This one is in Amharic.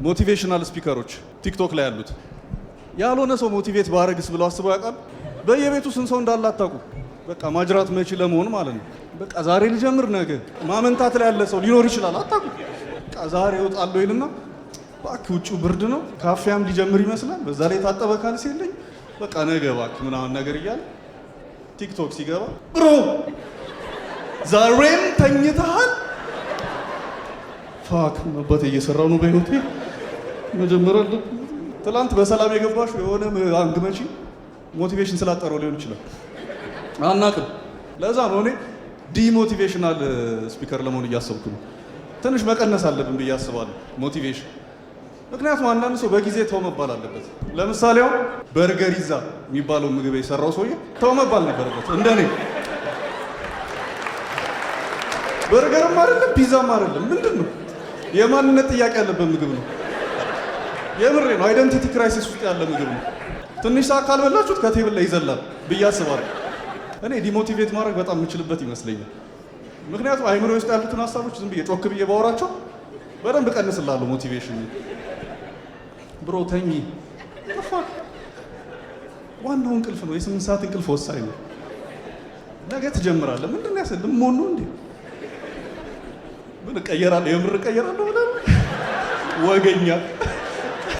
ሞቲቬሽናል ስፒከሮች ቲክቶክ ላይ ያሉት ያልሆነ ሰው ሞቲቬት ባረግስ ብለው አስበው ያውቃል? በየቤቱ ስንት ሰው እንዳለ አታውቁ። በቃ ማጅራት መቺ ለመሆን ማለት ነው። በቃ ዛሬ ልጀምር ነገ ማመንታት ላይ ያለ ሰው ሊኖር ይችላል። አታውቁ። በቃ ዛሬ እወጣለሁ ይልና እባክህ ውጪው ብርድ ነው ካፌያም ሊጀምር ይመስላል። በዛ ላይ የታጠበ ካልሲ የለኝ በቃ ነገ እባክህ ምናምን ነገር እያለ ቲክቶክ ሲገባ ብሮ ዛሬም ተኝተሃል? ፋክ መባቴ እየሰራው ነው በህይወቴ መጀመር አለ። ትላንት በሰላም የገባሽ የሆነ አንግ መቺ ሞቲቬሽን ስላጠረው ሊሆን ይችላል አናውቅም። ለዛ ነው እኔ ዲሞቲቬሽናል ስፒከር ለመሆን እያሰብኩ ነው። ትንሽ መቀነስ አለብን ብዬ አስባለሁ ሞቲቬሽን። ምክንያቱም አንዳንድ ሰው በጊዜ ተው መባል አለበት። ለምሳሌ አሁን በርገር ይዛ የሚባለው ምግብ የሰራው ሰውዬ ተው መባል ነበረበት። እንደኔ በርገርም አይደለም ፒዛም አይደለም ምንድን ነው የማንነት ጥያቄ ያለበት ምግብ ነው። የምሬ ነው። አይደንቲቲ ክራይሲስ ውስጥ ያለ ምግብ ነው። ትንሽ ሰዓት ካልበላችሁት ከቴብል ላይ ይዘላል ብዬ አስባለሁ። እኔ ዲሞቲቬት ማድረግ በጣም የምችልበት ይመስለኛል። ምክንያቱም አይምሮ ውስጥ ያሉትን ሀሳቦች ዝም ብዬ ጮክ ብዬ ባወራቸው በደንብ ቀንስላለሁ ሞቲቬሽን። ብሮ ተኝ ዋናው እንቅልፍ ነው። የ8 ሰዓት እንቅልፍ ወሳኝ ነው። ነገ ትጀምራለህ። ምንድን ነው ያሰልም ሞኑ እንዴ ምን እቀየራለሁ የምር እቀየራለሁ ብለህ ወገኛ